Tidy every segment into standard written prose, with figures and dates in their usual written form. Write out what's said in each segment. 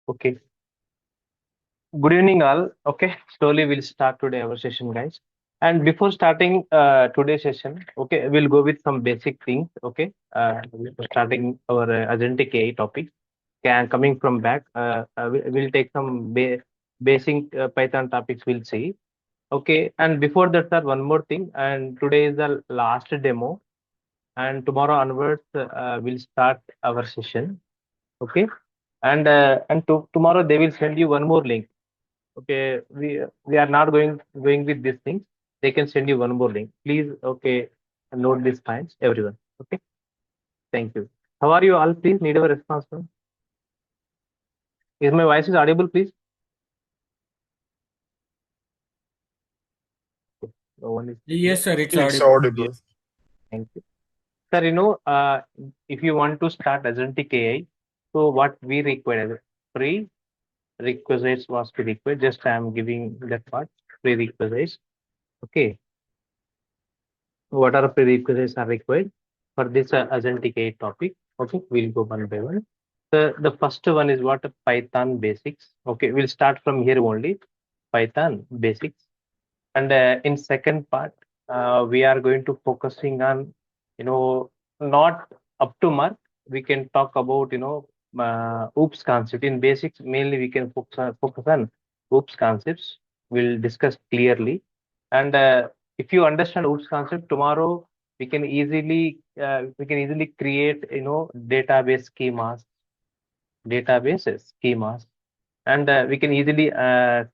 Okay. Good evening, all. Okay. Slowly we'll start today our session, guys. And before starting today's session, okay, we'll go with some basic things. Okay. Before starting our Agentic AI topics. Coming from back, we'll take some basic Python topics. We'll see. Okay. And before that, sir, one more thing. And today is the last demo. And tomorrow onwards, we'll start our session. Okay. And tomorrow they will send you one more link. Okay, we are not going with these things. They can send you one more link. Please, okay, note these points, everyone. Okay, thank you. How are you all? Please need a response. Ma'am. Is my voice is audible, please? No one is. Yes, sir, it's It's audible. audible. Thank you, sir. If you want to start Agentic AI, so what we require prerequisites was to require. Just I am giving that part prerequisites. Okay, what are prerequisites are required for this Agentic AI topic? Okay, we'll go one by one. The first one is what Python basics. Okay, we'll start from here only. Python basics, and in second part, we are going to focusing on, not up to mark. We can talk about OOPS concept in basics. Mainly, we can focus on OOPS concepts. We'll discuss clearly, and if you understand OOPS concept tomorrow, we can easily create databases schemas, and we can easily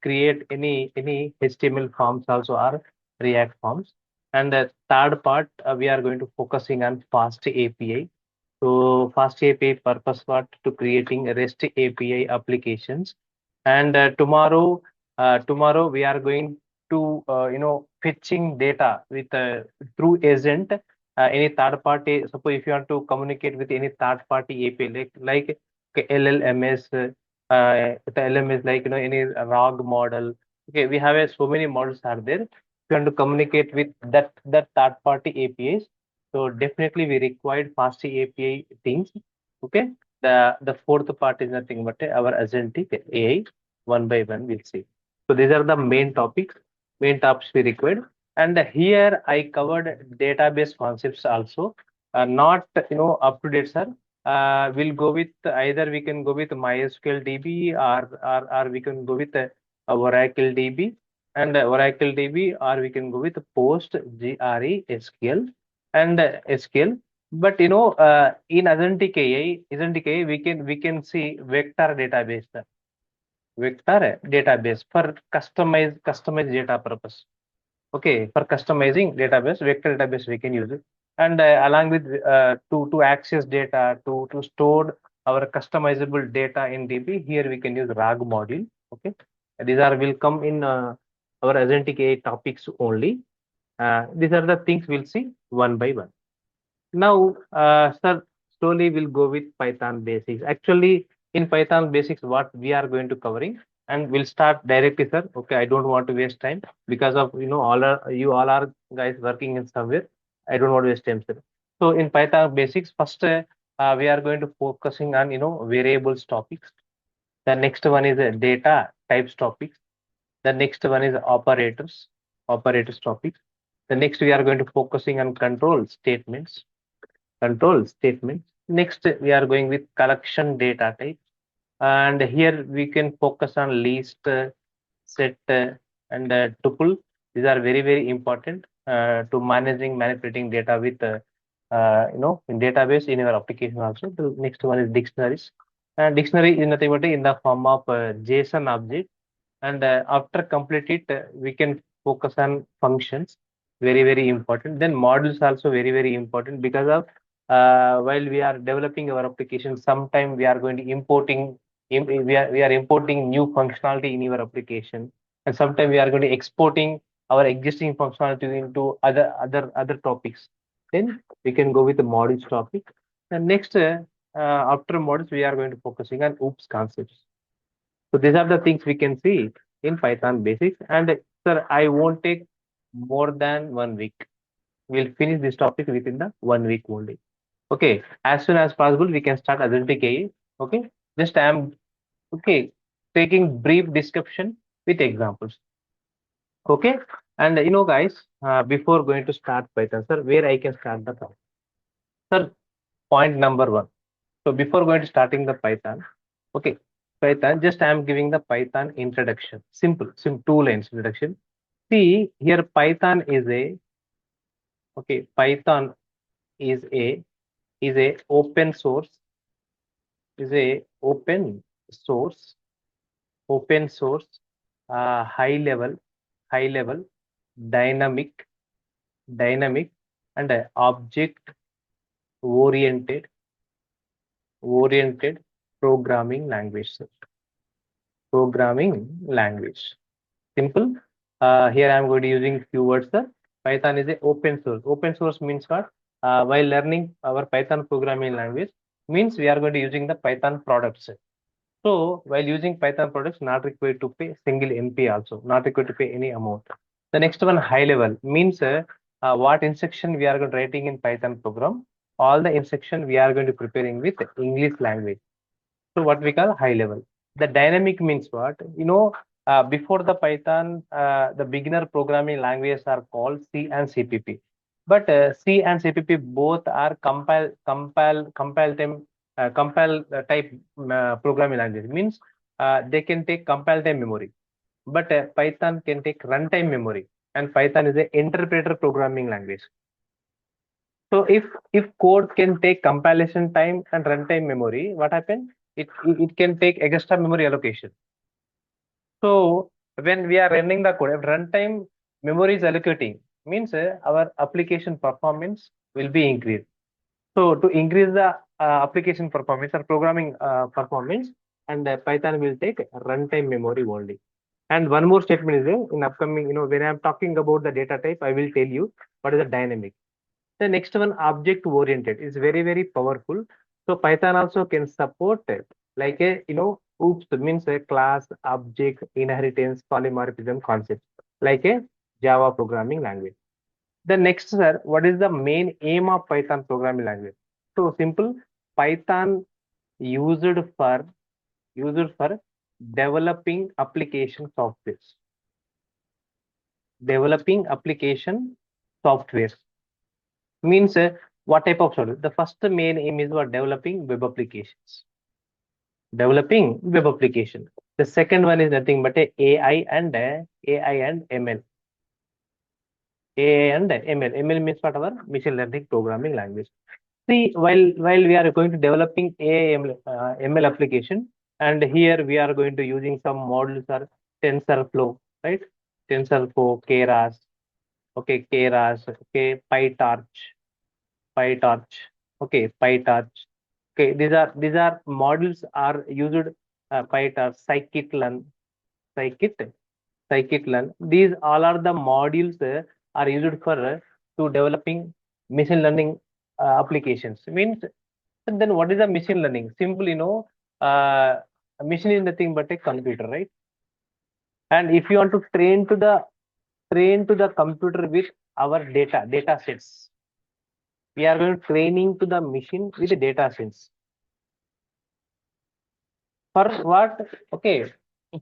create any HTML forms also or React forms. And the third part, we are going to focusing on fast API. So fast API purpose what to creating REST API applications. And tomorrow we are going to fetching data with through agent, any third party. Suppose if you want to communicate with any third party API like LLMS, the LMS, like any ROG model. Okay, we have so many models are there. If you want to communicate with that third party APIs, so definitely we required fast API things. Okay, the fourth part is nothing but our agentic AI. One by one we'll see. So these are the main topics we required. And here I covered database concepts also. Not up to date, sir. We'll go with either we can go with MySQL DB, or we can go with Oracle DB, and Oracle DB, or we can go with PostgreSQL and SQL. But in Agentic AI, we can see vector database, sir. Vector database for customized data purpose. Okay, for customizing database, vector database we can use it, and along with to access data, to store our customizable data in DB. Here we can use RAG module. Okay, these are will come in our Agentic AI topics only. These are the things we'll see one by one. Now, sir, slowly we'll go with Python basics. Actually, in Python basics, what we are going to covering, and we'll start directly, sir. Okay, I don't want to waste time because of you all are guys working in somewhere. I don't want to waste time, sir. So in Python basics, first we are going to focusing on variables topics. The next one is data types topics. The next one is operators topics. The next we are going to focusing on control statements. Next, we are going with collection data type. And here we can focus on list, set, and tuple. These are very, very important to manipulating data with, in database in your application also. The next one is dictionaries. And dictionary is nothing but in the form of JSON object. And after complete it, we can focus on functions. Very, very important. Then modules also very, very important because of while we are developing our application, sometime we are going to we are importing new functionality in your application, and sometimes we are going to exporting our existing functionality into other topics. Then we can go with the modules topic. And next, after modules, we are going to focusing on OOPS concepts. So these are the things we can see in Python basics. And sir, I won't take more than 1 week. We'll finish this topic within the 1 week only. Okay, as soon as possible, we can start Agentic AI. Okay, just I am Okay, taking brief description with examples. Okay, and guys, before going to start Python, sir, where I can start the Python? Sir, point number one. So before going to starting the Python, okay, Python, just I am giving the Python introduction. Simple, 2 lines introduction. See here, Python is a okay. Python is a open source, is a source, open source, high level, dynamic, dynamic, and object oriented, oriented programming language. Sir. Programming language. Simple. Here I am going to using few words. Sir. Python is a open source. Open source means what? While learning our Python programming language, means we are going to using the Python products. So while using Python products, not required to pay single NP also, not required to pay any amount. The next one, high level, means what instruction we are going to writing in Python program. All the instruction we are going to preparing with English language. So what we call high level. The dynamic means what? Before the Python, the beginner programming languages are called C and CPP. But C and CPP both are compile type programming language. Means they can take compile time memory. But Python can take runtime memory. And Python is an interpreter programming language. So if code can take compilation time and runtime memory, what happens? It can take extra memory allocation. So when we are running the code, if runtime memory is allocating, means our application performance will be increased. So to increase the application performance or programming performance, and Python will take runtime memory only. And one more statement is there in upcoming, when I'm talking about the data type, I will tell you what is the dynamic. The next one, object oriented, is very, very powerful. So Python also can support it, like a, OOPS means a class, object, inheritance, polymorphism concept, like a Java programming language. The next, sir, what is the main aim of Python programming language? So simple, Python used for developing application softwares. Developing application softwares means what type of software? The first main aim is what developing web applications. Developing web application. The second one is nothing but a AI and ML. AI and ML. ML means what our machine learning programming language. See, while we are going to developing AI ML application, and here we are going to using some models or TensorFlow, right? TensorFlow, Keras, okay, Keras, okay, PyTorch, okay, PyTorch. Okay, these are models are used PyTorch, Scikit, Scikit-learn. These all are the modules are used for to developing machine learning applications. Means then what is the machine learning? Simple, a machine is nothing but a computer, right? And if you want to train to the computer with our data sets, we are going to training to the machine with the data sets. For what? Okay,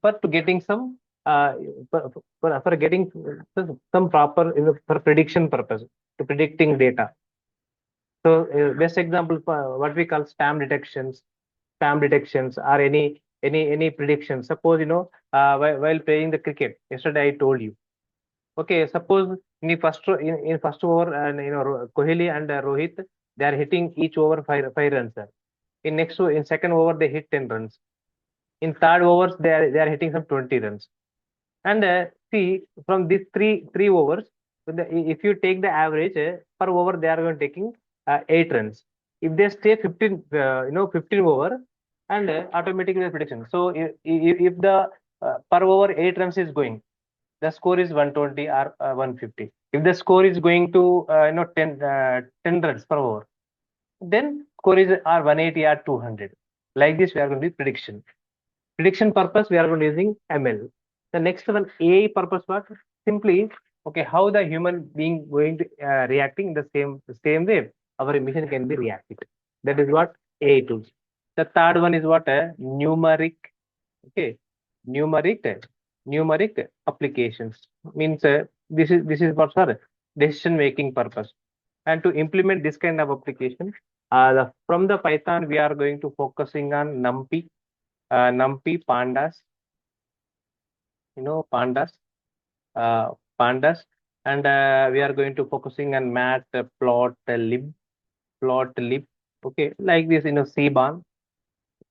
for to getting some for getting some proper for prediction purpose to predicting data. So best example for what we call spam detections or any predictions. Suppose while playing the cricket yesterday I told you. Okay, suppose in the in first over and Kohli and Rohit, they are hitting each over five runs. Sir. In second over they hit 10 runs. In third overs they are hitting some 20 runs. And see from these three overs, if you take the average per over, they are going taking 8 runs. If they stay 15 over, and automatically the prediction. So if the per over 8 runs is going, the score is 120 or 150. If the score is going to 10 runs per over, then score is 180 or 200. Like this, we are going to do prediction. Prediction purpose, we are going to using ML. The next one, AI purpose, what? Simply, okay, how the human being going to reacting the same way our machine can be reacting. That is what AI tools. The third one is what? Numeric Okay, numeric applications means this is for sir decision making purpose. And to implement this kind of application, from the Python we are going to focusing on NumPy, pandas, pandas, uh, pandas, and we are going to focusing on mat, plot lib. Okay, like this, cban.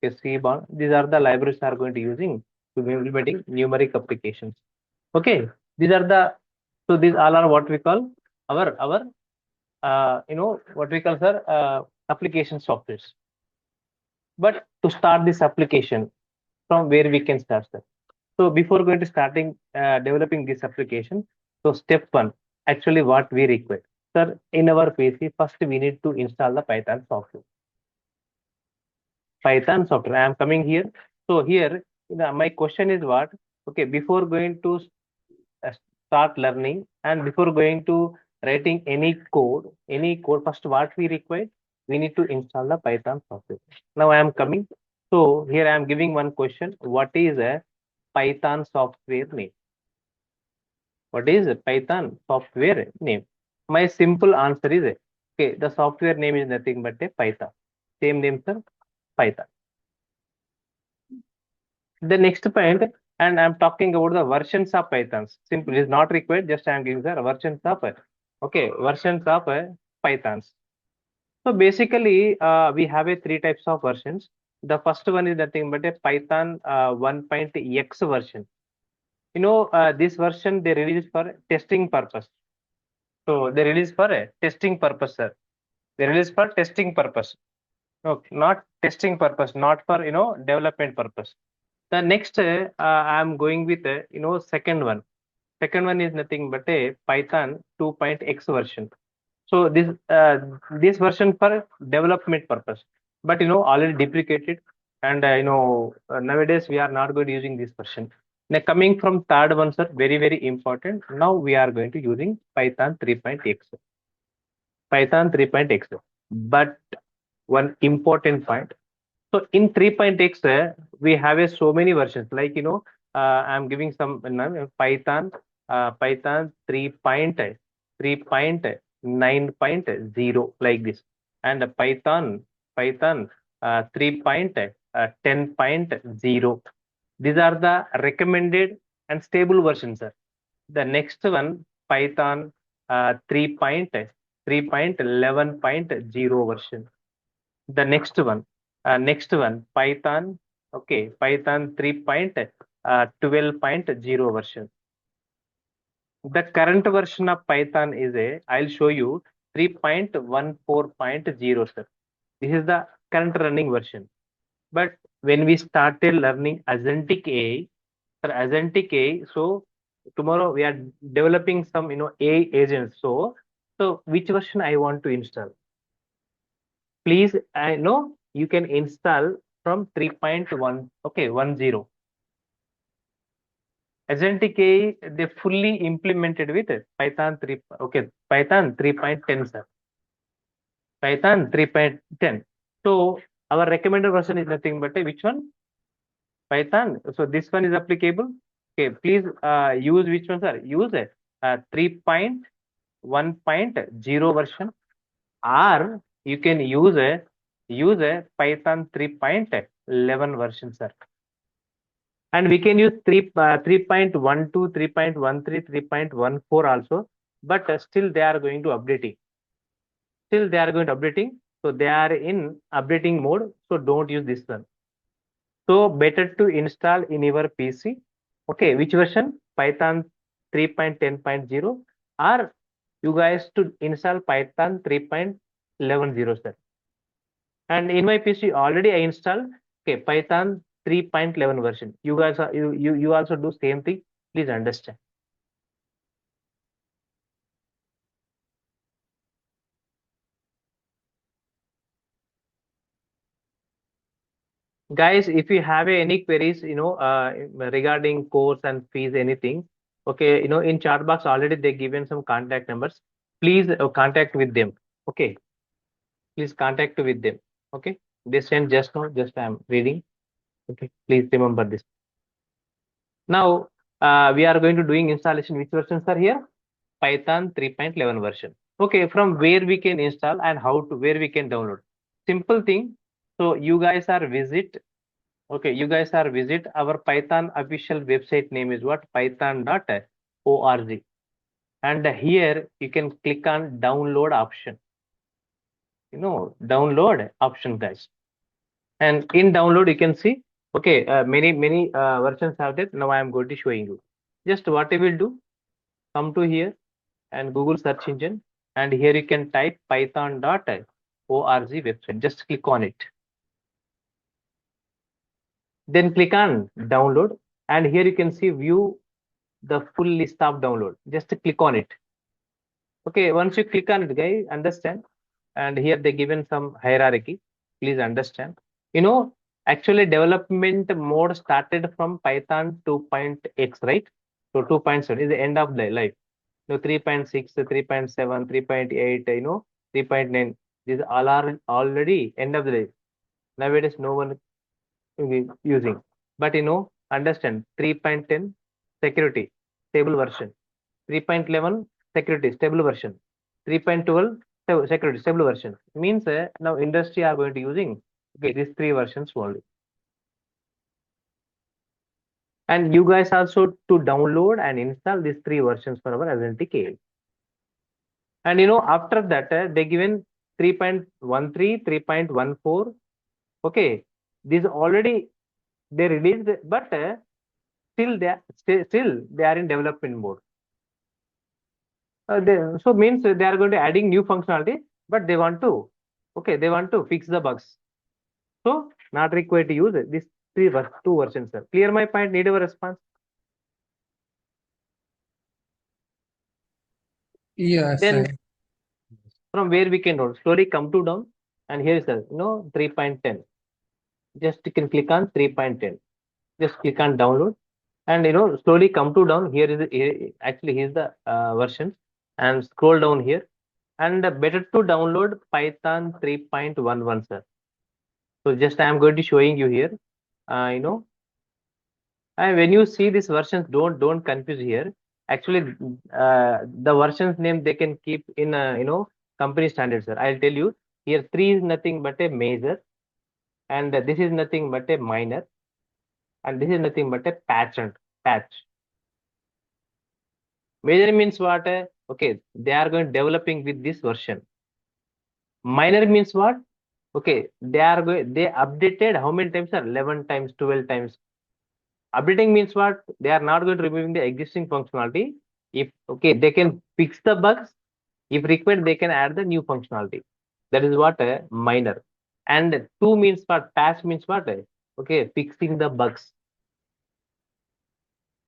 Okay, cban. These are the libraries are going to using to be implementing numeric applications. Okay, these are the so these all are what we call our what we call sir application softwares. But to start this application, from where we can start, sir? So before going to starting developing this application, so step one, actually what we require, sir, in our PC, first we need to install the Python software. Python software. I am coming here. So here, my question is what? Okay, before going to uh, start learning and before going to writing any code, first what we require, we need to install the Python software. Now I am coming. So here I am giving one question. What is a Python software name? What is a Python software name? My simple answer is okay. The software name is nothing but a Python. Same name, sir. Python. The next point, and I'm talking about the versions of Pythons. Simple is not required. Just I'm giving the versions of versions of Pythons. So basically, we have a three types of versions. The first one is nothing but a Python 1.x version. This version they release for testing purpose. So they release for a testing purpose, sir. They release for testing purpose. Okay, not testing purpose, not for development purpose. The next, I'm going with second one. Second one is nothing but a Python 2.x version. So this version for development purpose, but already deprecated, and nowadays we are not going to using this version. Now coming from third one, sir, very important. Now we are going to using Python 3.x. Python 3.x. But one important point. So in 3.x, we have so many versions. Like I'm giving some Python 3.9.0 like this, and Python 3.10.0. These are the recommended and stable versions, sir. The next one, Python 3.11.0 version. The next one, Python 3.12.0 version. The current version of Python is I'll show you 3.14.0, sir. This is the current running version. But when we started learning Agentic AI, so tomorrow we are developing some AI agents. So which version I want to install? Please, I know you can install from 3.1, okay, 10. Agentic AI, they fully implemented with Python 3, okay, Python 3.10, sir. Python 3.10. So our recommended version is nothing but which one? Python. So this one is applicable. Okay, please use which one, sir? Use 3.1.0 version, or you can use a Python 3.11 version, sir. And we can use 3.12, 3.13, 3.14 also, but still they are going to updating. Still they are going to updating. So they are in updating mode. So don't use this one. So better to install in your PC. Okay, which version? Python 3.10.0, or you guys to install Python 3.11, sir. And in my PC already I installed Python 3.11 version. You guys are you also do same thing. Please understand. Guys, if you have any queries, regarding course and fees, anything, okay, in chat box already they given some contact numbers. Please contact with them. Okay, please contact with them. Okay, they sent just now. Just I am reading. Okay, please remember this. Now we are going to doing installation. Which versions are here? Python 3.11 version. Okay, from where we can install and how to where we can download. Simple thing. So you guys are visit. Okay, you guys are visit our Python official website name is what? Python.org. And here you can click on download option. Download option, guys. And in download you can see. Okay, many versions have that. Now I am going to showing you. Just what I will do. Come to here and Google search engine, and here you can type python.org website. Just click on it. Then click on download, and here you can see view the full list of download. Just click on it. Okay, once you click on it, guys, understand. And here they given some hierarchy. Please understand. Actually development mode started from Python 2.x, right? So 2.7 is the end of the life. 3.6, 3.7, 3.8, 3.9. These all are already end of the day. Nowadays, no one is using. But understand 3.10 security, stable version. 3.11 security, stable version. 3.12 security, stable version. Means now industry are going to using these three versions only. And you guys also to download and install these three versions for our Agentic. And after that, they given 3.13, 3.14. Okay, these already they released, but still they are in development mode. So means they are going to adding new functionality, but they want to fix the bugs. So not required to use these two versions. Sir. Clear my point? Need a response? Yes, Then sir. from where we can slowly come to down, and here is the 3.10. Just you can click on 3.10. Just click on download, and slowly come to down. Actually here's the version, and scroll down here, and better to download Python 3.11, sir. So just I am going to showing you here. You know And when you see these versions, don't confuse here. Actually, the versions name they can keep in company standards, sir. I'll tell you here. 3 is nothing but a major, and this is nothing but a minor, and this is nothing but a patch. Major means what? Okay, they are going developing with this version. Minor means what? Okay, they updated how many times, sir? 11 times, 12 times. Updating means what? They are not going to removing the existing functionality. If they can fix the bugs. If required, they can add the new functionality. That is what minor. And two means what? Patch means what? Fixing the bugs.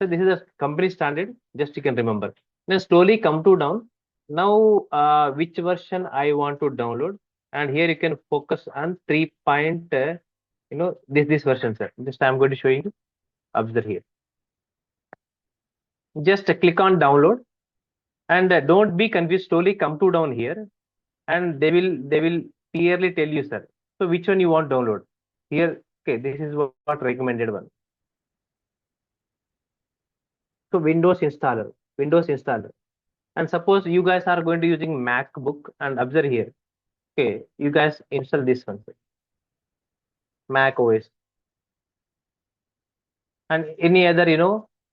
So this is a company standard. Just you can remember. Then slowly come to down. Now, which version I want to download? And here you can focus on 3 point. This version, sir. Just I'm going to show you. Observe here. Just click on download, and don't be confused. Slowly come to down here, and they will clearly tell you, sir. So which one you want download here? Okay, this is what recommended one. So Windows installer, and suppose you guys are going to using MacBook, and observe here. Okay, you guys install this one, sir. Mac OS, and any other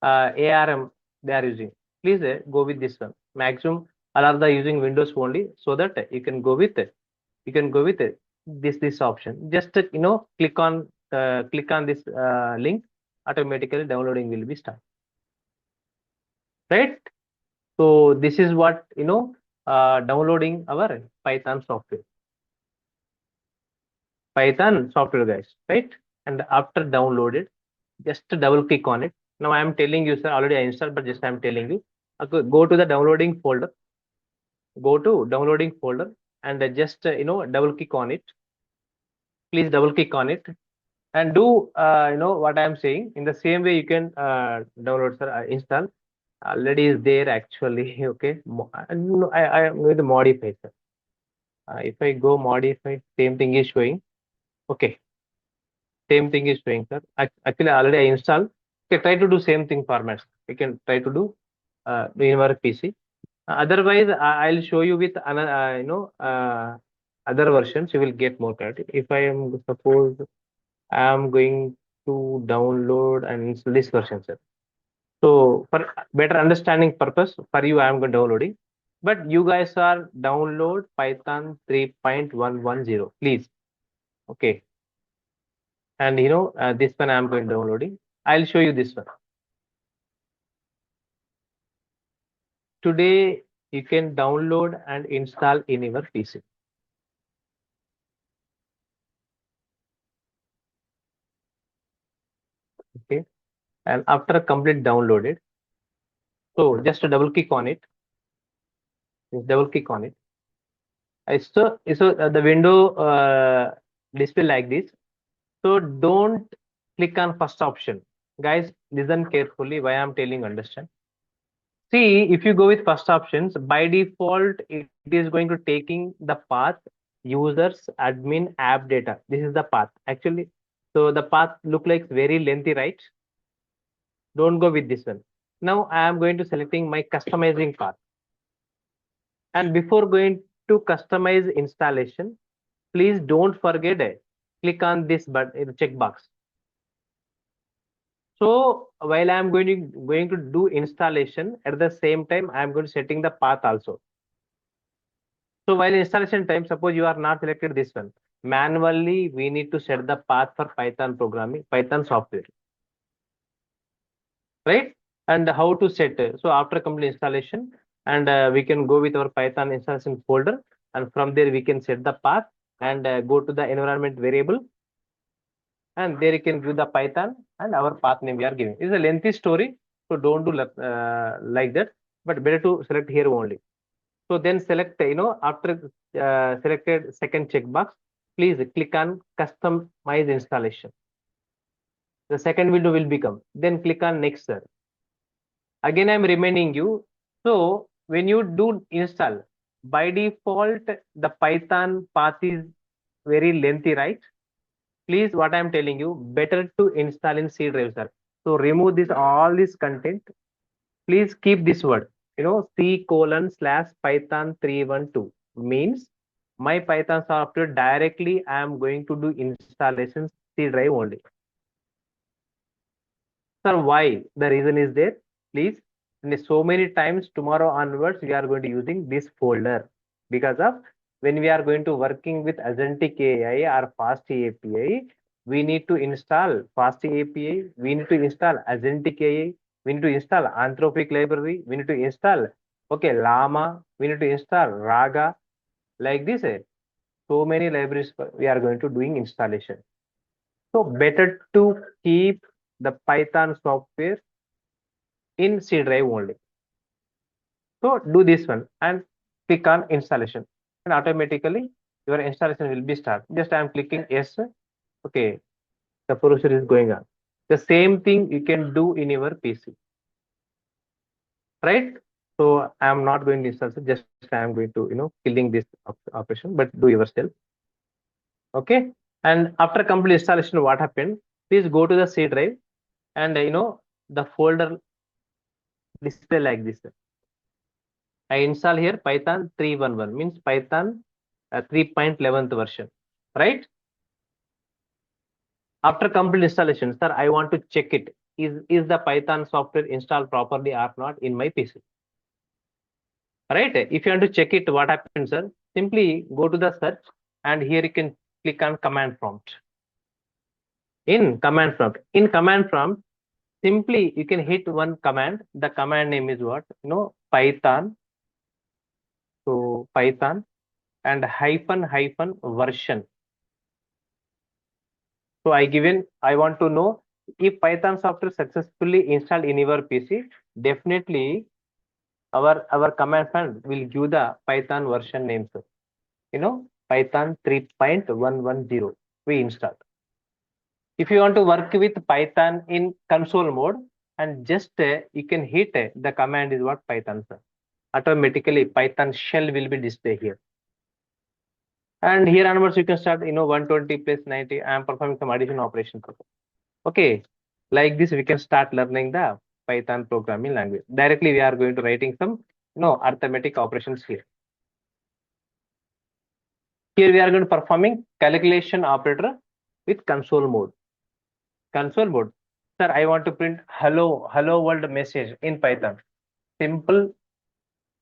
ARM they are using. Please go with this one. Maximum all are the using Windows only, so that you can go with it. You can go with it. This option. Just click on this link. Automatically downloading will be started. Right. So this is what downloading our Python software. Python software, guys. Right. And after downloaded, just double click on it. Now I am telling you, sir. Already I installed, but just I am telling you. Okay, go to the downloading folder. Go to downloading folder, and just double click on it. Please double click on it, and do what I am saying. In the same way, you can download, sir, install. Already is there actually. Okay, no, I am going to modify, sir. If I go modify, same thing is showing. Okay, same thing is showing, sir. Actually, already I installed. Okay, try to do same thing formats. You can try to do in your PC. Otherwise, I'll show you with another, other versions. You will get more clarity. If I am suppose I am going to download and install this version, sir. So for better understanding purpose, for you, I am going to downloading. But you guys are download Python 3.110, please. Okay. And this one I am going downloading. I'll show you this one. Today, you can download and install in your PC. Okay. And after complete downloaded, so just double click on it. Just double click on it. So the window display like this. So don't click on first option. Guys, listen carefully why I'm telling understand. See, if you go with first options, by default, it is going to taking the path users, admin, app data. This is the path actually. So the path look like very lengthy, right? Don't go with this one. Now I am going to selecting my customizing path. And before going to customize installation, please don't forget click on this button checkbox. So while I am going to do installation, at the same time I am going to setting the path also. So while installation time, suppose you are not selected this one, manually we need to set the path for Python programming, Python software, right? And how to set? So after complete installation, and we can go with our Python installation folder, and from there we can set the path and go to the environment variable, and there you can give the Python and our path name we are giving. It's a lengthy story, so don't do like that, but better to select here only. So then select, after selected second checkbox, please click on customize installation. The second window will become, then click on next, sir. Again, I'm reminding you. So when you do install, by default, the Python path is very lengthy, right? Please, what I'm telling you, better to install in C drive, sir. So remove this all this content. Please keep this word, C:/Python 312 means my Python software directly I am going to do installation C drive only. Sir, why? The reason is there. Please, so many times tomorrow onwards we are going to using this folder because of when we are going to working with Agentic AI or Fast API, we need to install Fast API, we need to install Agentic AI, we need to install Anthropic library, we need to install Llama, we need to install Raga, like this. So many libraries we are going to doing installation. So better to keep the Python software in C drive only. So do this one and click on installation, and automatically your installation will be start. Just I am clicking yes. Okay, the procedure is going on. The same thing you can do in your PC, right? So I am not going to install. Just I am going to killing this operation, but do yourself. Okay, and after complete installation, what happened? Please go to the C drive, and the folder display like this. I install here Python 3.11 means Python 3.11th version, right? After complete installation, sir, I want to check it. Is the Python software installed properly or not in my PC? Right? If you want to check it, what happens, sir? Simply go to the search, and here you can click on command prompt. In command prompt, simply you can hit one command. The command name is what? Python. So Python and hyphen version. So I want to know if Python software successfully installed in your PC, definitely our command prompt will give the Python version name, sir. Python 3.110 we installed. If you want to work with Python in console mode, and just you can hit the command is what Python, sir. Automatically Python shell will be displayed here. And here onwards you can start 120 plus 90. I am performing some addition operation. Okay. Like this, we can start learning the Python programming language. Directly, we are going to writing some arithmetic operations here. Here we are going to performing calculation operator with console mode. Console mode. Sir, I want to print hello world message in Python. Simple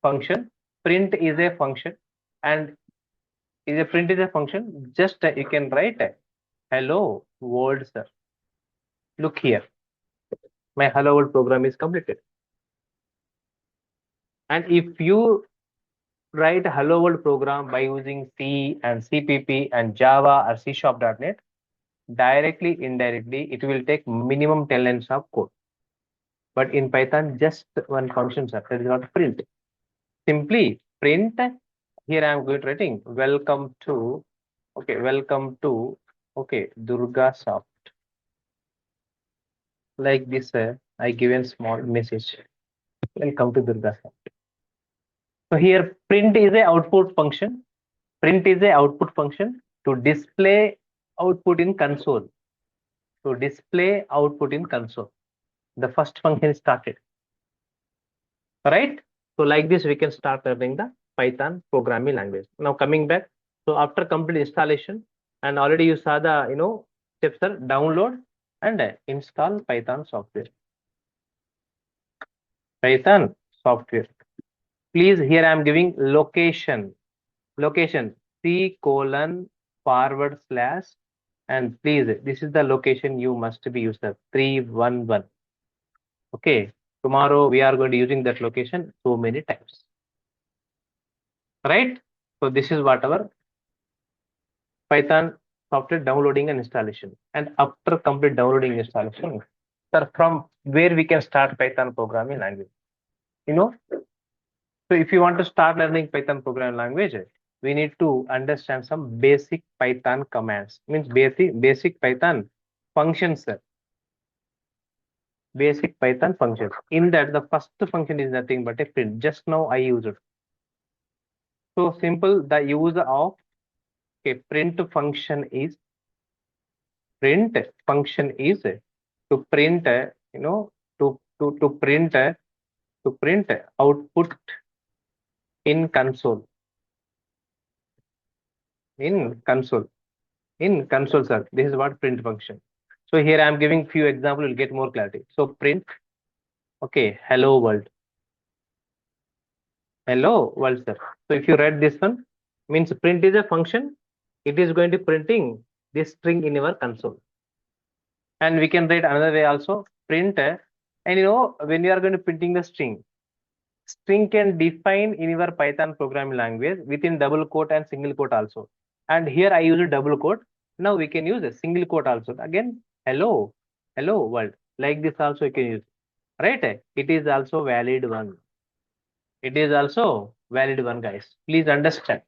function. Print is a function, and print is a function. Just you can write hello world, sir. Look here, my hello world program is completed. And if you write a hello world program by using C and CPP and Java or C#.NET, directly, indirectly, it will take minimum 10 lines of code. But in Python, just one function, sir. That is not print. Simply print. Here I am going to writing welcome to DURGASOFT. Like this, I given small message. Welcome to DURGASOFT. So here print is a output function. Print is a output function to display output in console. To display output in console. The first function is started. Right? So like this, we can start learning the Python programming language. Now coming back. So after complete installation, and already you saw the steps are download and install Python software. Python software. Please, here I am giving location. Location C:// and please, this is the location you must be used 311. Okay. Tomorrow we are going to using that location so many times. Right? So this is what our Python software downloading and installation. And after complete downloading and installation, sir, from where we can start Python programming language? So if you want to start learning Python programming language, we need to understand some basic Python commands. Means basic Python functions, sir. Basic Python functions. In that, the first function is nothing but a print. Just now I used it. So simple. The use of print function is to print to print output in console. In console, sir. This is what print function. So here I am giving few examples. You'll get more clarity. So print, hello world. Hello world, sir. So if you read this one, means print is a function. It is going to printing this string in your console. And we can write another way also, print. And when you are going to printing the string can define in your Python programming language within double quote and single quote also. And here I use a double quote. Now we can use a single quote also. Again, hello world. Like this also you can use. Right? It is also valid one. It is also valid one, guys. Please understand.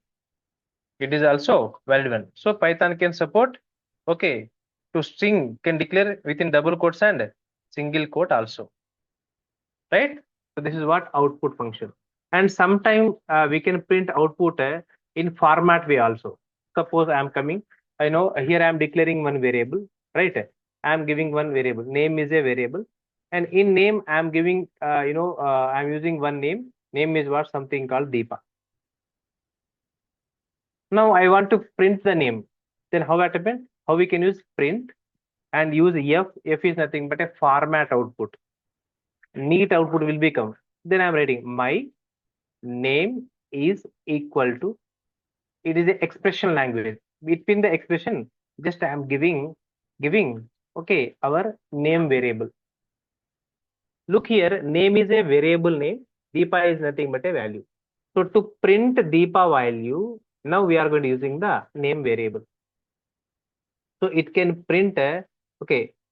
It is also valid one. So Python can support, to string can declare within double quotes and single quote also. Right? So this is what output function. And sometimes we can print output in format way also. Suppose I am coming, here I am declaring one variable, right? I am giving one variable. Name is a variable. And in name, I am giving, I am using one name. Name is what? Something called Deepa. Now I want to print the name. Then how it happens? How we can use print and use F. F is nothing but a format output. Neat output will become. Then I am writing my name is equal to. It is the expression language. Between the expression, just I am giving our name variable. Look here, name is a variable name. Deepa is nothing but a value. So to print Deepa value, now we are going to using the name variable. So it can print. So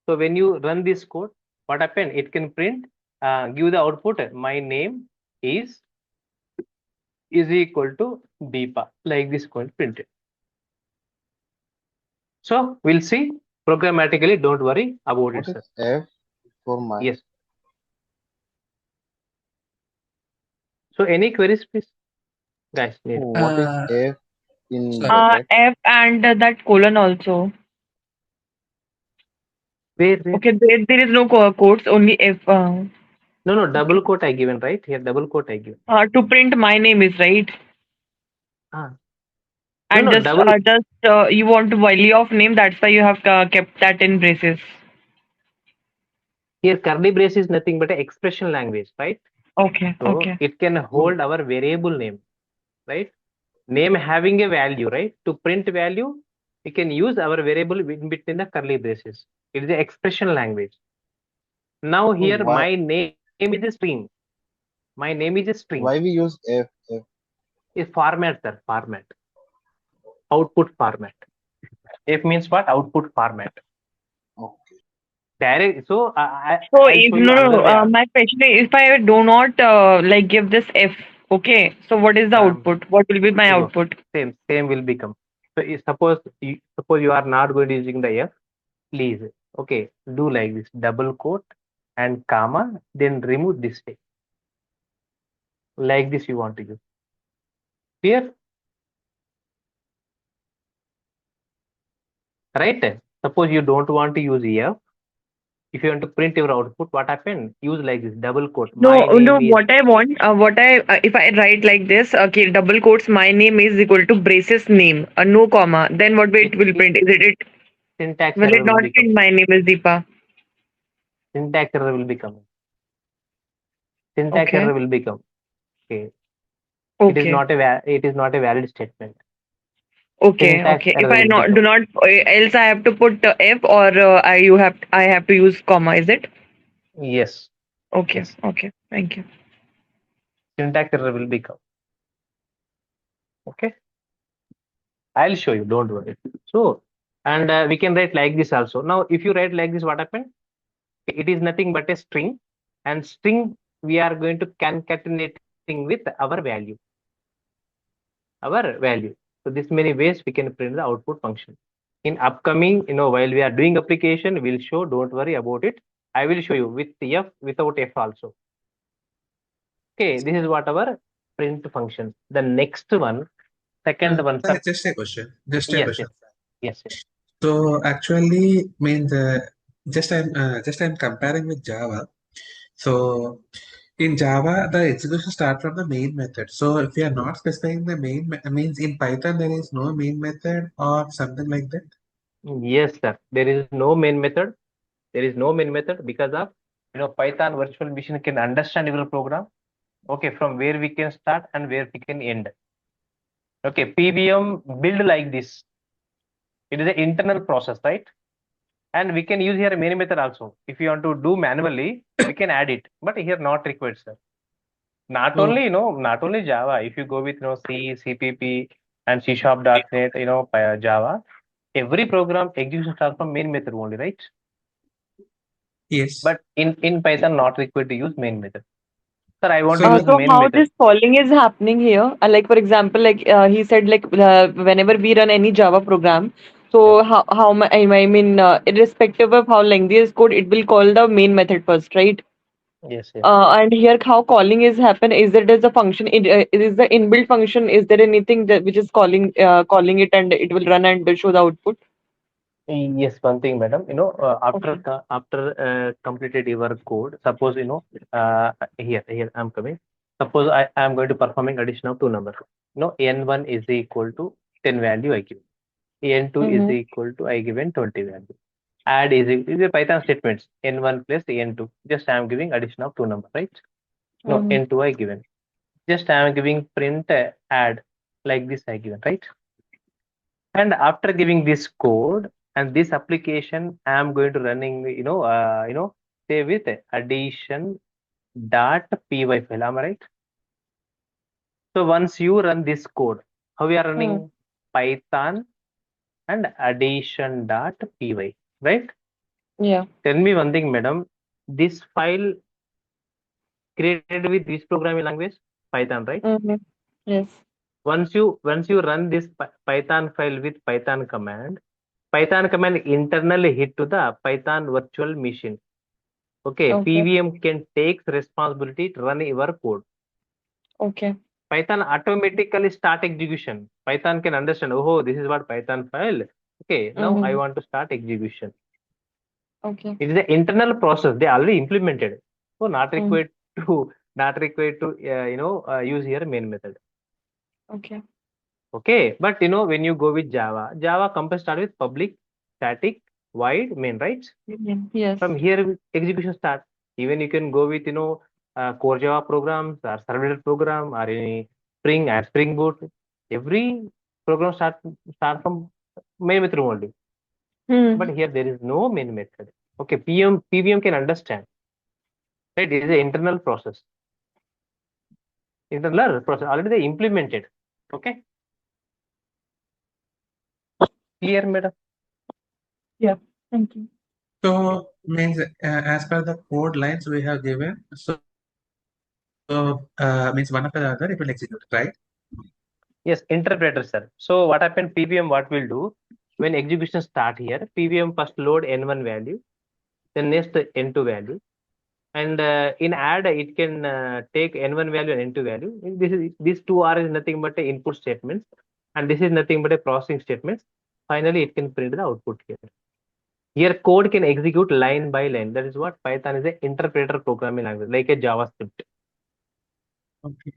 when you run this code, what happened? It can print, give the output. My name is equal to Deepa. Like this code printed. So we'll see programmatically. Don't worry about it. What is F for my? Yes. So any queries, please, guys? What is F in F and that colon also. Where? Okay, there is no quotes, only if. No, double Okay. quote I given, right? Here, double quote I given. To print my name is right. Ah, no, And no, double. you want value of name, that's why you have kept that in braces. Here, curly brace is nothing but an expression language, right? Okay, So okay. it can hold our variable name, right? Name having a value, right? To print value, we can use our variable in between the curly braces. It is an expression language. Now So here, my name is a string. My name is a string. why we use F? Is format, sir. Format. Output format. F means what? Output format. Okay. Direct. So So I'll if show you no, another no, way. my question is, if I do not like give this F, okay, so what is the Um, output? What will be my go. output? Same will become. So suppose you are not going to using the F, please. Okay, do like this: double quote and comma, then remove this way. Like this you want to use. Here, right? Suppose you don't want to use F. If you want to print your output, what happened? Use like this: double quote. No, My no. name is. What I want, if I write like this, okay, double quotes, my name is equal to braces name, no comma. Then what way it will It print? syntax Will error it will not become. print my name is Deepa? Syntax error will become. Syntax Okay, error will become. Okay. okay, It is not a valid statement. okay, Syntax okay. If error I will not do become. not, else I have to put F, or I have to use comma. Is it? Yes. Okay, Yes. okay. Thank you. Syntax error will become. Okay. I'll show you. Don't worry. So, and we can write like this also. Now, if you write like this, what happened? It is nothing but a string, and string we are going to concatenating with our value. So, this many ways we can print the output function. In upcoming, while we are doing application, we'll show. Don't worry about it. I will show you with F, without F also. Okay, this is what our print function. The next one, second one, Sir, just a question. Just a yes, yes, question. yes, yes. So actually, means just I'm comparing with Java. So in Java, the execution starts from the main method. So if we are not specifying the means in Python there is no main method or something like that. Yes, sir. There is no main method. There is no main method because of Python virtual machine can understand your program. Okay, from where we can start and where we can end. Okay, PVM build like this. It is an internal process, right? And we can use here a main method also. If you want to do manually, we can add it. But here not required, sir. Oh, Not only Java. If you go with C, CPP, and C Sharp.NET, Java, every program execution starts from main method only, right? yes. But in Python, not required to use main method. Sir, I want So to use So main how method. this calling is happening here? Like for example, like he said, like whenever we run any Java program, Yeah. so I mean, irrespective of how lengthy is code, it will call the main method first, right? Yes, yes. And here, how calling is happen? Is it as a function? It is the inbuilt function. Is there anything that which is calling it, and it will run and show the output? Yes, one thing, madam. Okay. After completed your code, suppose here I'm coming. Suppose I am going to performing addition of two numbers. N1 is equal to 10 value I give. N2 is Mm-hmm. equal to I given 20 value. Add is a Python statements. N1 plus N2. Just I am giving addition of two numbers, right? No, Mm-hmm. N2 I given. Just I am giving print add like this I given, right? And after giving this code and this application, I am going to running, say with addition dot py file. Am I right? So once you run this code, how we are Mm. running Python and addition dot py, right? Yeah. Tell me one thing, madam. This file created with this programming language, Python, right? Mm-hmm. Yes. Once you run this Python file with Python command internally hit to the Python virtual machine. Okay, Okay. PVM can take responsibility to run your code. Okay. Python automatically start execution. Python can understand, oh, this is what Python file. Okay, now I Mm-hmm. want to start execution. Okay. It is an internal process. They already implemented. So not Mm. required to use here main method. Okay. Okay, but when you go with Java compile start with public, static, void, main, right? Yes. From here execution start. Even you can go with CoreJava programs or Servlet program or any Spring or Spring Boot. Every program start from main method only. But here there is no main method. Okay, PVM can understand. Right, it is an internal process. Internal process already they implemented. Okay, clear, madam? Yeah. Thank you. So means as per the code lines we have given, means one after the other it will execute, right? Yes, interpreter, sir. So what happened? PVM what will do when execution start here? PVM first load N1 value, then next N2 value, and in add it can take N1 value and N2 value. These two are is nothing but a input statements, and this is nothing but a processing statements. Finally, it can print the output here. Here code can execute line by line. That is what Python is, a interpreter programming language, like a JavaScript. Okay.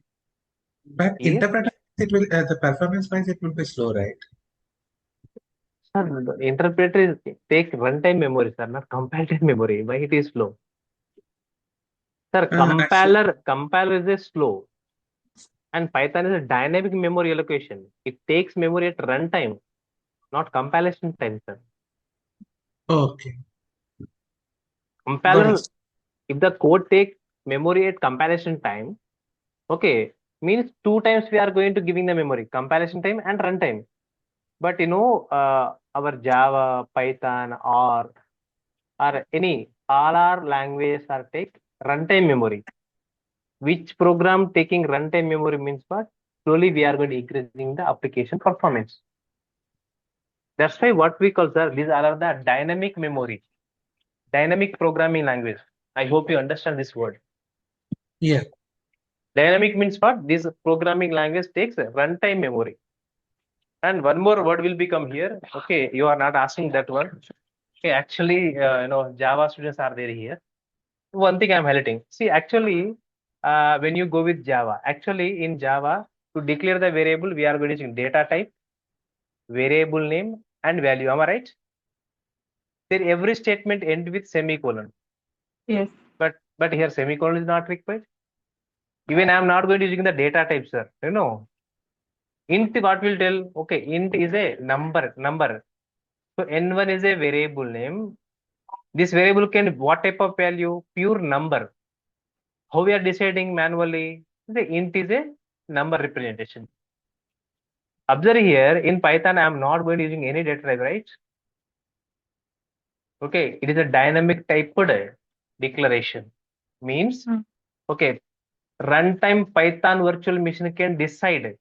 But Clear? interpreter, it will the performance wise it will be slow, right? Sir, the interpreter is take runtime memory, sir, not compile time memory. Why it is slow? Sir, Actually, compiler is a slow, and Python is a dynamic memory allocation. It takes memory at runtime, not compilation time, sir. okay, got Compiler, it. if the code take memory at compilation time, okay, means two times we are going to giving the memory, compilation time and runtime. But our Java, Python, or any all our languages are take runtime memory. Which program taking runtime memory means what? Slowly we are going to increasing the application performance. That's why what we call, sir, these are the dynamic memory, dynamic programming language. I hope you understand this word. Yeah. Dynamic means what? This programming language takes runtime memory. And one more word will become here. Okay, you are not asking that one. Okay, actually, Java students are there here. One thing I'm highlighting. See, actually, when you go with Java, actually in Java, to declare the variable, we are going to use data type, variable name, and value. Am I right? Then every statement end with semicolon. Yes. But here semicolon is not required. Even I am not going to using the data type, sir. Int what will tell? Okay, int is a number. So n1 is a variable name. This variable can what type of value? Pure number. How we are deciding manually? The int is a number representation. Observe here in Python, I am not going to using any data type, right? Okay, it is a dynamic typed declaration. Means, okay, runtime Python virtual machine can decide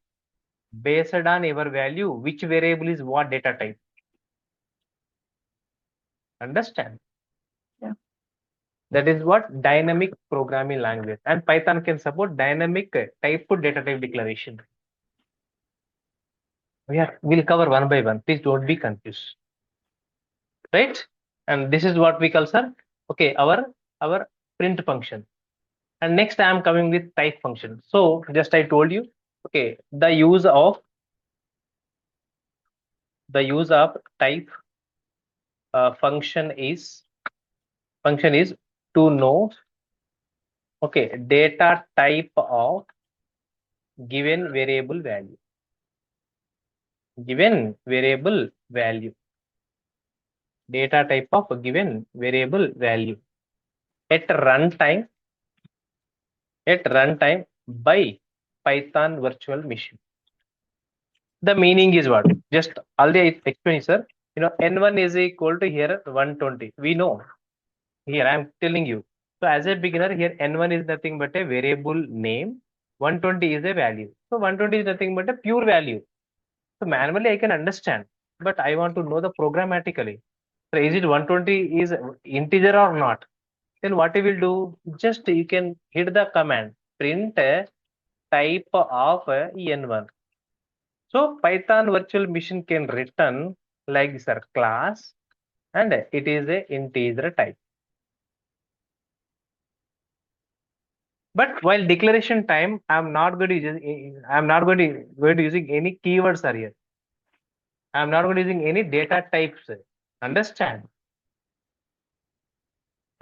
based on your value which variable is what data type. Understand? Yeah. That is what dynamic programming language, and Python can support dynamic type data type declaration. We'll cover one by one. Please don't be confused. Right? And this is what we call, sir. Okay, our print function. And next I am coming with type function. So just I told you, okay, the use of type function is to know, okay, data type of given variable value. Given variable value. Data type of a given variable value at runtime by Python virtual machine. The meaning is what? Just all the explain, sir. N1 is equal to here 120. We know. Here I am telling you. So as a beginner, here N1 is nothing but a variable name. 120 is a value. So 120 is nothing but a pure value. So manually I can understand, but I want to know the programmatically. So is it 120 is integer or not? Then what you will do? Just you can hit the command print type of en1. So Python virtual machine can return like this, class and it is a integer type. But while declaration time, I'm not going to using any keywords are here. I'm not going to using any data types. Understand?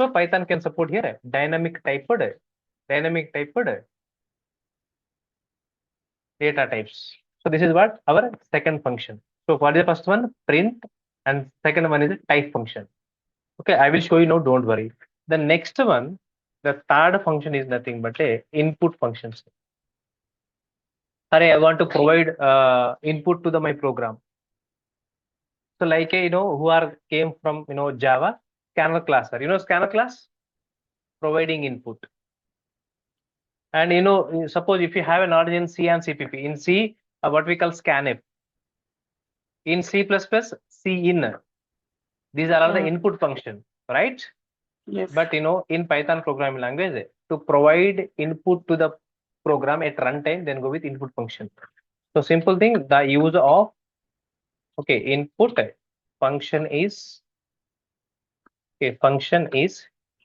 So Python can support here dynamic typed data types. So this is what our second function. So what is the first one? Print, and second one is a type function. Okay, I will show you now, don't worry. The next one, the third function is nothing but a input function. Sorry, I want to provide input to my program. So like who are came from Java, scanner class. Scanner class providing input. And suppose if you have a knowledge in C and CPP, in C, what we call scanf. In C++, in. These are all the input function, right? Yes. But in Python programming language, to provide input to the program at runtime, then go with input function. So simple thing, the use of input function is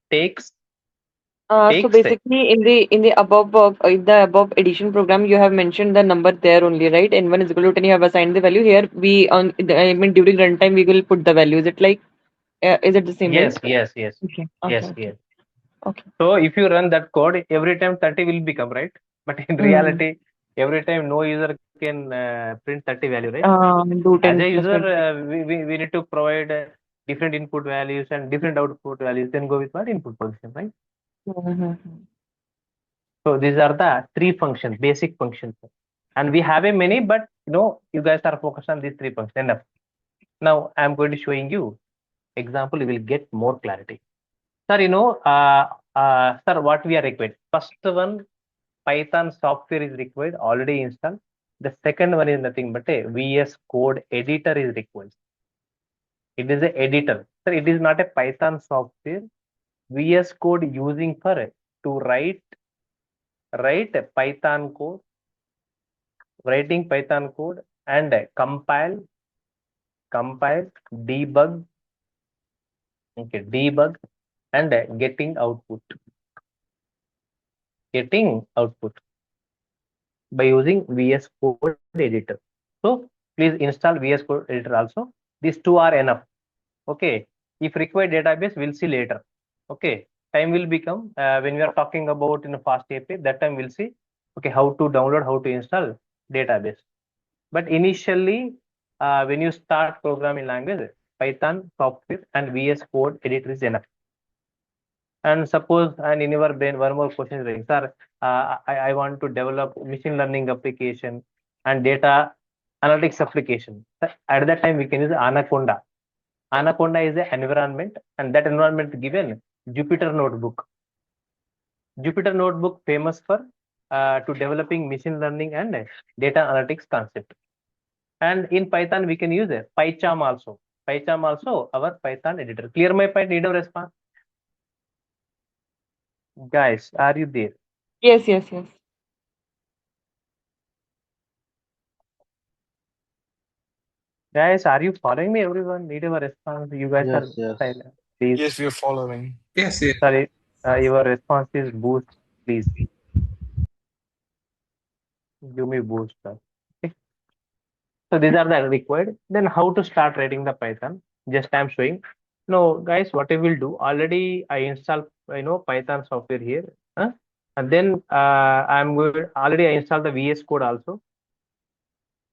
takes. So basically, in the above addition program, you have mentioned the number there only, right? N1 is equal to 10. You have assigned the value here. I mean, during runtime, we will put the value. Is it like, is it the same? Yes, right? yes. Okay. Yes, Okay. yes. Okay. So if you run that code, every time 30 will become, right? But in reality, every time no user can print 30 value, right? Do As 10 a plus user, 20. we need to provide different input values and different output values, then go with what input function, right? So these are the three functions, basic functions. And we have a many, but you guys are focused on these three functions. Enough. Now I'm going to showing you example, you will get more clarity. Sir, sir, what we are required? First one, Python software is required, already installed. The second one is nothing but a VS Code editor is required. It is a editor. Sir, it is not a Python software. VS Code using for to write Python code, writing Python code and compile, debug, debug and getting output by using VS Code editor. So please install VS Code editor also. These two are enough. Okay. If required database, we'll see later. Okay. Time will become when we are talking about in a fast API, that time we'll see how to download, how to install database. But initially, when you start programming language, Python software and VS Code editor is enough. And suppose, and in your brain, one more question is like, sir, I want to develop machine learning application and data analytics application. At that time, we can use Anaconda. Anaconda is an environment, and that environment given Jupyter Notebook. Jupyter Notebook famous for to developing machine learning and data analytics concept. And in Python, we can use PyCharm also. PyCharm also our Python editor. Clear my point? Need a response? Guys, are you there? Yes. Guys, are you following me? Everyone need a response. You guys Yes, are yes. silent. Please. Yes, we are following. Yes, yes. Sorry, your response is boost. Please give me boost. Okay. So these are the required. Then how to start writing the Python? Just I'm showing. No, guys, what I will do. Already I install Python software here. And then I'm good. Already I installed the VS Code also.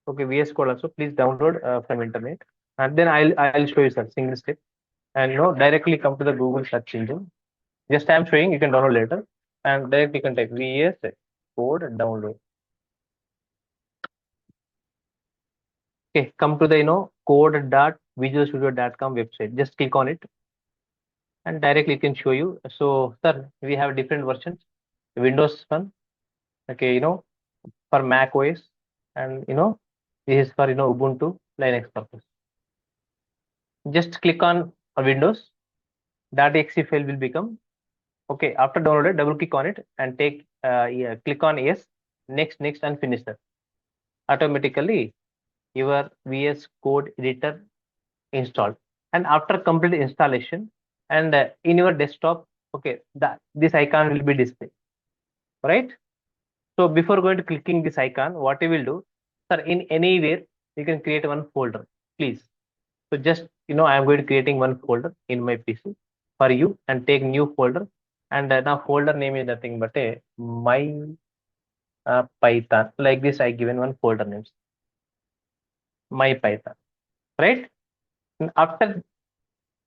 Okay, VS Code also. Please download from internet. And then I'll show you some single step. And directly come to the Google search engine. Just I'm showing, you can download later, and directly you can type VS Code download. Okay, come to the code.visualstudio.com website. Just click on it, and directly it can show you. So, sir, we have different versions. Windows one, okay, for Mac OS, and this is for Ubuntu Linux purpose. Just click on Windows. .exe file will become okay. After downloaded, double click on it and take click on yes, next, and finish that. Automatically your VS Code editor installed. And after complete installation, and in your desktop, okay, this icon will be displayed, right? So before going to clicking this icon, what you will do, sir, in anywhere you can create one folder, please. So just I am going to creating one folder in my PC for you, and take new folder, and now folder name is nothing but a my Python. Like this, I given one folder names, my Python, right? And after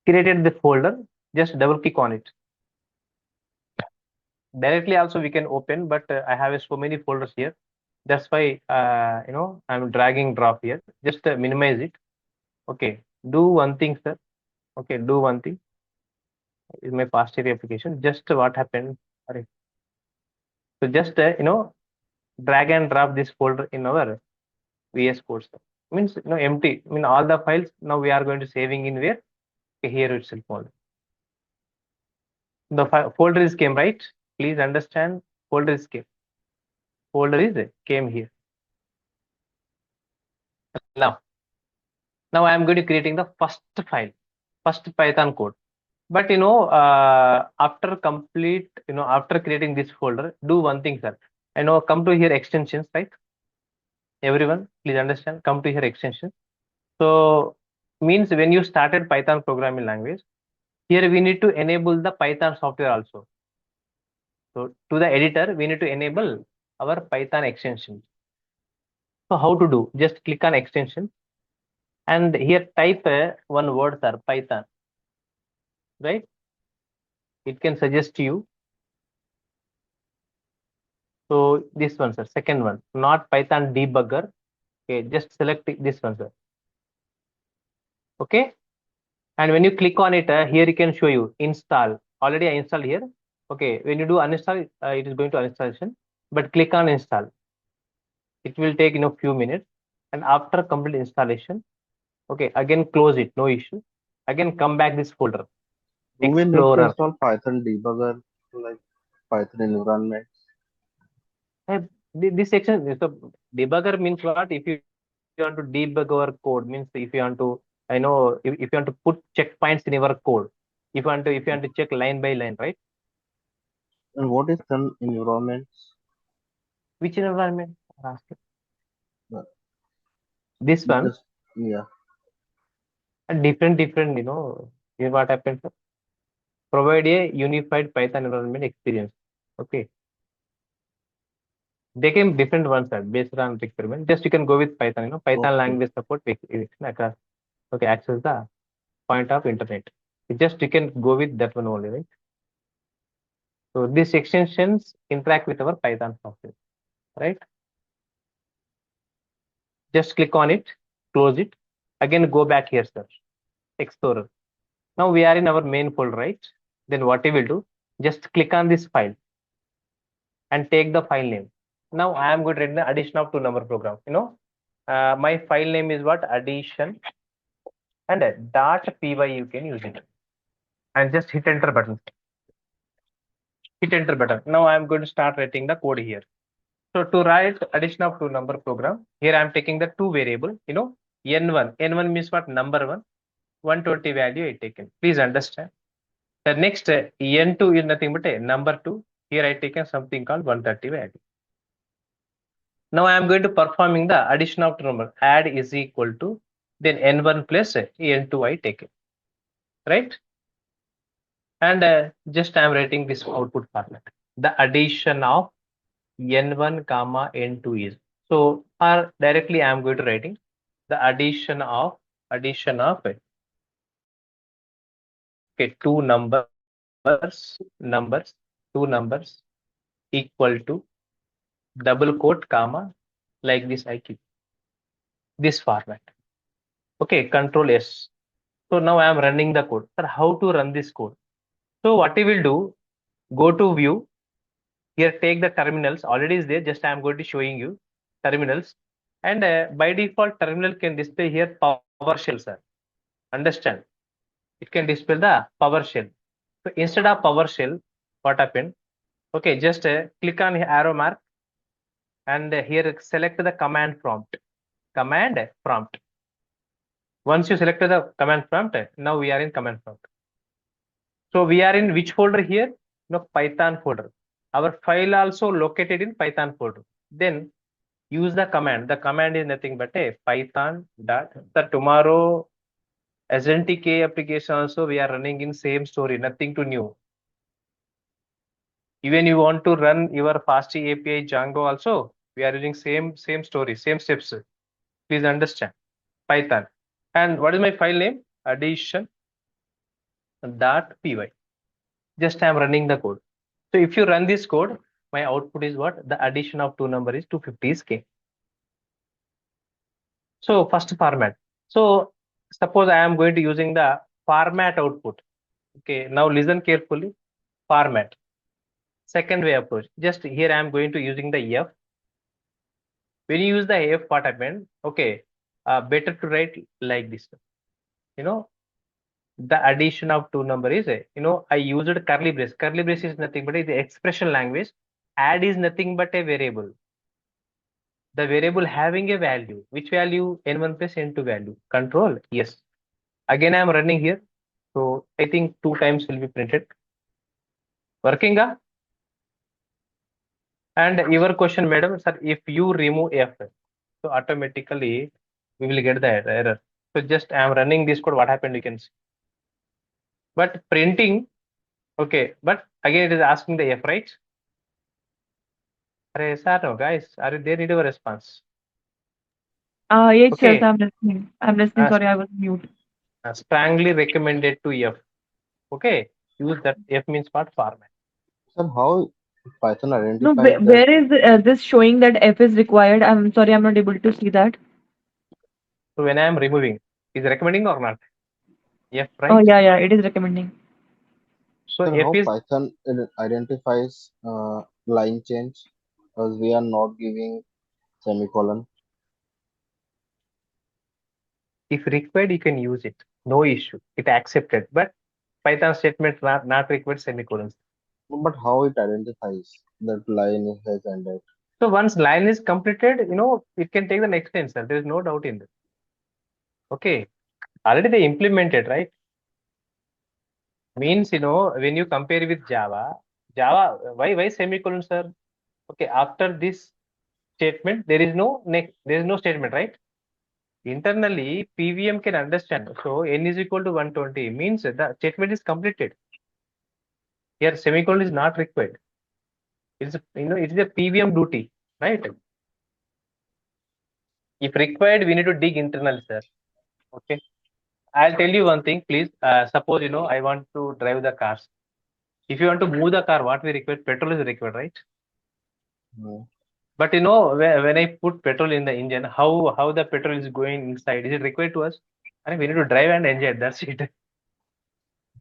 created the folder, just double click on it. Directly also we can open, but I have so many folders here. That's why I'm dragging drop here. Just minimize it. Okay, do one thing, sir. Okay, do one thing. Is my past area application. Just what happened? Sorry. So just drag and drop this folder in our VS Code, sir. Means empty. I mean all the files now we are going to saving in where? Okay, here itself folder. The folder is came, right? Please understand, folder is came. Folder is came here. Now I am going to creating the first file, first Python code. But after complete, after creating this folder, do one thing, sir. Come to here extensions, right? Everyone, please understand. Come to here extension. So means when you started Python programming language, here we need to enable the Python software also. So to the editor, we need to enable our Python extension. So how to do? Just click on extension, and here type one word, sir, Python, right? It can suggest to you. So this one, sir, second one, not Python debugger. Okay, just select this one, sir. Okay, and when you click on it, here you can show you install. Already I installed here. Okay, when you do uninstall, it is going to installation. But click on install. It will take few minutes, and after complete installation, okay, again close it, no issue. Again come back this folder, Do we need to Explorer. install Python debugger, like Python environment? This section, so debugger means what? If you want to debug our code, means if you want to, if you want to put checkpoints in your code, if you want to check line by line, right? And what is Python environment? Which environment? Uh, This one, Because, yeah. different, here what happens? Provide a unified Python environment experience. Okay. They came different ones, sir, based on requirement. Just you can go with Python, Python Okay. language support across. Okay, access the point of internet. Just you can go with that one only, right? So these extensions interact with our Python software, right? Just click on it, close it. Again, go back here, sir. Explorer. Now we are in our main folder, right? Then what we will do? Just click on this file and take the file name. Now I am going to write the addition of two number program. My file name is what? Addition, and .py you can use it. And just hit enter button. Hit enter button. Now I am going to start writing the code here. So to write addition of two number program, here I am taking the two variable, n1. N1 means what? Number one. 120 value I taken. Please understand. The next n2 is nothing but a number two. Here I taken something called 130 value. Now I am going to performing the addition of two number. Add is equal to then n1 plus n2 I taken. Right? And just I am writing this output format. The addition of n1 comma n2 is. So directly I am going to writing the addition of two numbers equal to double quote comma, like this I keep this format. Okay, control S. So now I am running the code. Sir, how to run this code? So what we will do, go to view. Here take the terminals, already is there, just I am going to showing you terminals. And by default terminal can display here PowerShell, sir. Understand? It can display the PowerShell. So instead of PowerShell, what happened? Okay, just click on arrow mark, and here select the command prompt. Once you selected the command prompt, now we are in command prompt. So we are in which folder here? No, Python folder. Our file also located in Python folder. Then use the command. The command is nothing but a Python dot. The tomorrow Agentic application also we are running in same story, nothing too new. Even you want to run your fast API Django also, we are using same story, same steps. Please understand. Python. And what is my file name? Addition.py. Just I am running the code. So if you run this code, my output is what? The addition of two numbers is 250k. So first format. So suppose I am going to using the format output. Okay, now listen carefully. Format. Second way approach. Just here I am going to using the F. When you use the F, what happened? Okay, better to write like this. You know, the addition of two number is I used curly brace. Curly brace is nothing but the expression language. Add is nothing but a variable. The variable having a value. Which value? N1 plus N2 value. Control? Yes. Again, I am running here. So I think 2 times will be printed. Working? And your question, madam, sir, if you remove F, so automatically we will get the error. So just I am running this code. What happened? You can see. But printing, okay. But again, it is asking the F, right? No, guys, are you there? Need a response. Yes, Okay. yes, I'm listening. I'm listening. Sorry, I was mute. Strongly recommended to F. Okay, use that. F means what? Format. Sir, how Python No, identifies that? where is this showing that F is required? I'm sorry, I'm not able to see that. So when I am removing, is recommending or not? F, right? Oh, yeah, it is recommending. So Sir, F how is Python identifies line change? Because we are not giving semicolon. if required, you can use it. No issue. It accepted. But Python statement not required semicolons. But how it identifies that line has ended? So once line is completed, it can take the next answer. There is no doubt in this. Okay. Already they implemented, right? Means, when you compare with Java, why semicolon, sir? Okay, after this statement, there is no statement, right? Internally, PVM can understand. So n is equal to 120 means the statement is completed. Here, semicolon is not required. It is a PVM duty, right? If required, we need to dig internal, sir. Okay. I'll tell you one thing, please. Suppose I want to drive the cars. If you want to move the car, what we require? Petrol is required, right? No. But when I put petrol in the engine, how the petrol is going inside? Is it required to us? I mean, we need to drive and enjoy it. That's it.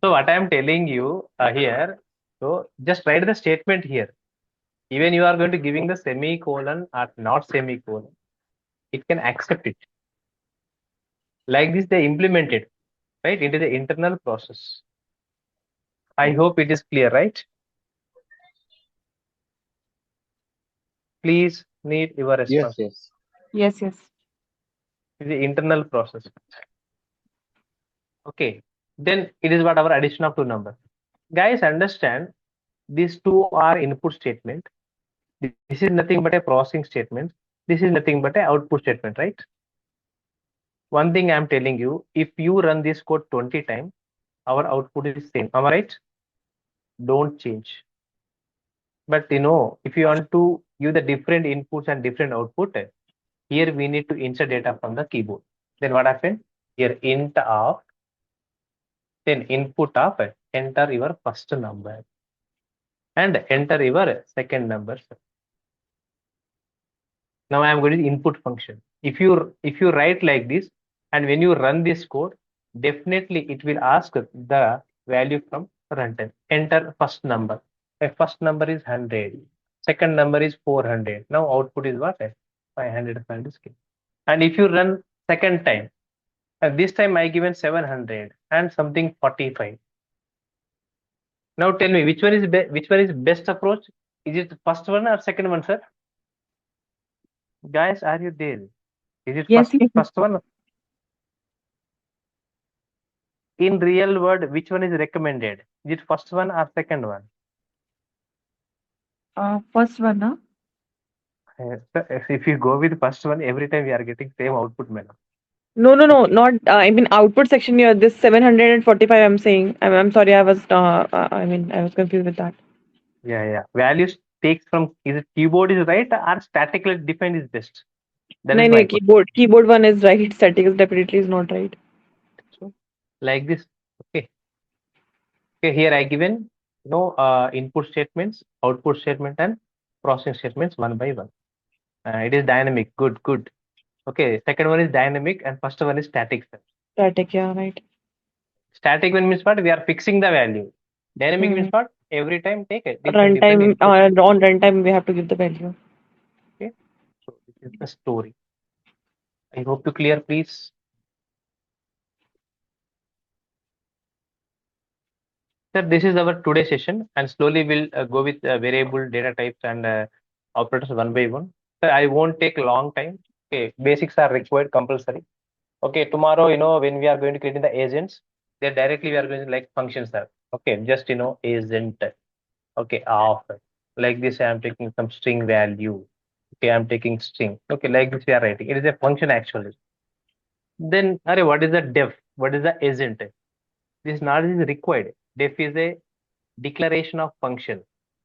So what I am telling you here, so just write the statement here. Even you are going to giving the semicolon or not semicolon, it can accept it. Like this, they implement it, right? It is the internal process. I hope it is clear, right? Please need your response. Yes. Yes. It is the internal process. Okay. Then it is what our addition of two numbers. Guys, understand these two are input statement. This is nothing but a processing statement. This is nothing but a output statement, right? One thing I'm telling you, if you run this code 20 times, our output is same. Am I right? Don't change. But if you want to use the different inputs and different output, here we need to insert data from the keyboard. Then what happened? Here int of, then input of enter your first number and enter your second number. Now I am going to the input function. If you write like this and when you run this code, definitely it will ask the value from runtime. Enter first number. My first number is 100. Second number is 400. Now output is what? 500. And if you run second time, and this time I given 700 and something 45. Now tell me which one is best approach? Is it first one or second one, sir? Guys, are you there? Is it Yes. first one? in real world, which one is recommended? Is it first one or second one? First one, huh? If you go with first one, every time we are getting same output, madam. No, not. I mean, output section here. This 745. I'm saying. I'm sorry. I was. I was confused with that. Yeah. Values takes from, is it keyboard is right or statically defined is best? That is No, my question. keyboard one is right. Static is definitely is not right. So like this. Okay. Here I given input statements, output statement, and processing statements one by one. It is dynamic. Good. Okay. Second one is dynamic, and first one is static. Static, yeah, right. Static one means what? We are fixing the value. Dynamic means what? Every time take a different Runtime. input. On runtime, we have to give the value. Okay. So this is the story. I hope to clear, please. Sir, this is our today session, and slowly we'll go with variable data types and operators one by one. Sir, I won't take long time. Okay, basics are required compulsory. Okay, tomorrow, when we are going to create the agents, then directly we are going to like functions, sir. Okay, just agent. Okay, off. Like this, I am taking some string value. Okay, I'm taking string. Okay, like this we are writing. It is a function actually. Then, what is the def? What is the agent? This knowledge is required. Def is a declaration of function.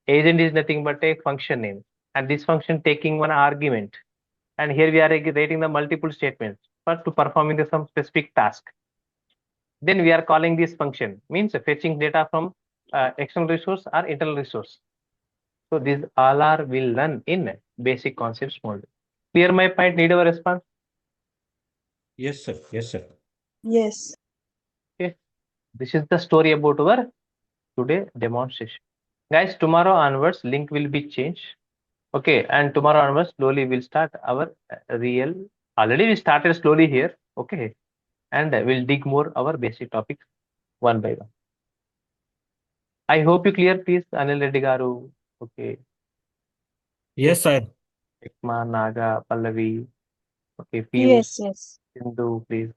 Agent is nothing but a function name, and this function taking one argument. And here we are writing the multiple statements for to performing some specific task. Then we are calling this function, means fetching data from external resource or internal resource. So these all are will run in basic concepts mode. Clear my point? Need our response? Yes, sir. Yes, sir. Yes. Okay. This is the story about our today demonstration. Guys, tomorrow onwards, link will be changed. Okay, and tomorrow onwards, slowly we'll start our real. Already we started slowly here. Okay, and we'll dig more our basic topics one by one. I hope you clear, please, Anil Reddy garu. Okay. Yes, sir. Ikma, Naga, Pallavi. Okay, Yes, Piyush, yes. Sindhu, please.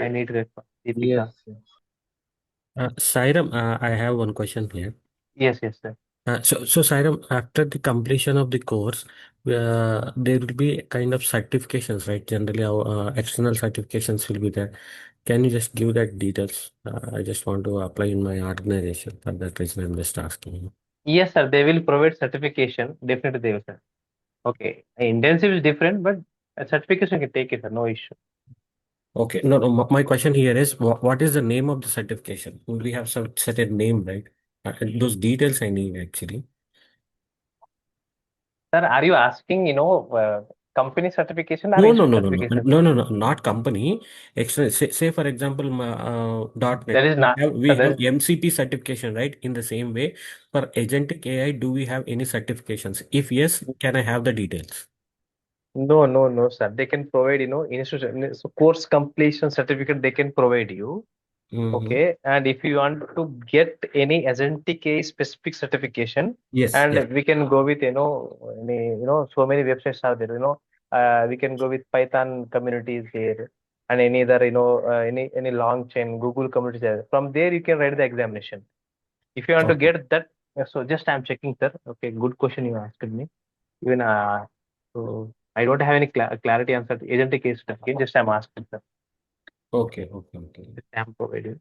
I need response. Yes, Deepika. yes. SaiRam, I have one question here. Yes, sir. So SaiRam, after the completion of the course, there will be kind of certifications, right? Generally, our external certifications will be there. Can you just give that details? I just want to apply in my organization. For that reason, I'm just asking. Yes, sir. They will provide certification. Definitely, they will, sir. Okay. Intensive is different, but a certification you can take it, sir. No issue. Okay. No, my question here is, what is the name of the certification? We have some certain name, right? Those details I need actually. Sir, are you asking, company certification or No, institute certification? not company. Say for example, .NET. That is not, We sir, that have is, MCP certification, right? In the same way, for Agentic AI, do we have any certifications? If yes, can I have the details? no, sir. They can provide, institution, so course completion certificate they can provide you. Okay. And if you want to get any Agentic AI specific certification, Yes, and yes. we can go with, so many websites are there, we can go with Python communities here and any other, any long chain Google communities there. From there, you can write the examination. If you want to Okay. get that, so just I'm checking, sir. Okay, good question you asked me. Even so I don't have any clarity answer to Agentic AI certificate. Just I'm asking, sir. Okay. Just I'm providing.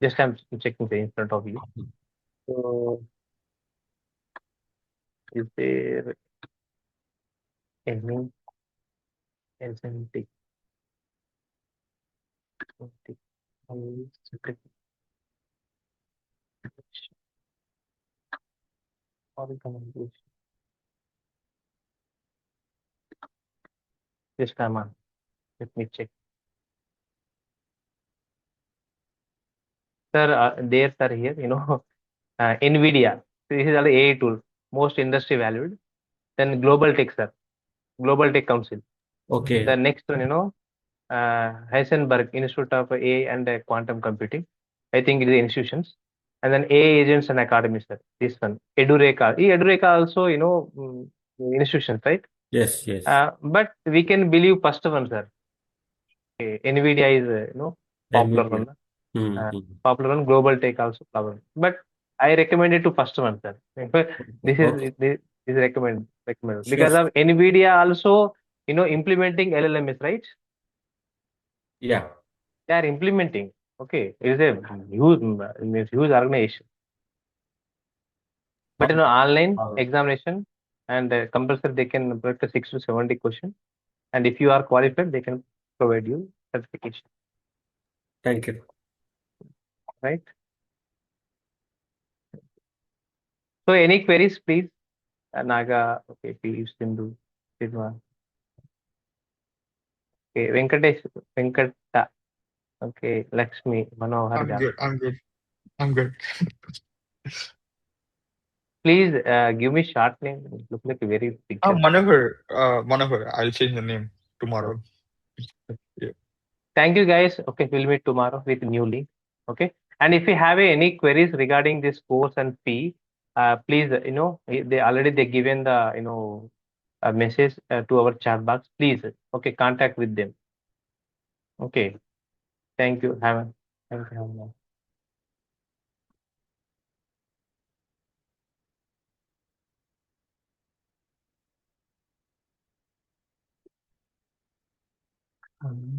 Just I'm checking the in front of you. So is there any Agentic certification or recommendation? Just I'm on. Let me check. Sir, there, sir, here, NVIDIA. This is the AI tool, most industry valued. Then Global Tech, sir. Global Tech Council. Okay. The next one, Heisenberg Institute of AI and Quantum Computing. I think it is institutions. And then AI Agents and Academy, sir. This one. Edureka. Edureka also, institutions, right? Yes. But we can believe first one, sir. Okay. NVIDIA is, popular NVIDIA. one. Popular one, global take also popular. But I recommend it to first one, sir. This Okay. is this is recommend Sure. because of NVIDIA also, implementing LLMs, right? Yeah. They are implementing. Okay, it is a huge organization. But online examination and compulsory they can practice 6 to 70 questions. And if you are qualified, they can provide you certification. Thank you. Right? So any queries, please? Naga, okay, please, Sindhu, Sidma. Okay, Venkata, okay, Lakshmi, Manohar. I'm good. Please give me short name. It looks like a very big. Manohar. I'll change the name tomorrow. Yeah. Thank you, guys. Okay, we'll meet tomorrow with new link. Okay, and if you have any queries regarding this course and fee, please, they given the a message to our chat box. Please, okay, contact with them. Okay, thank you. Thank you. Have a nice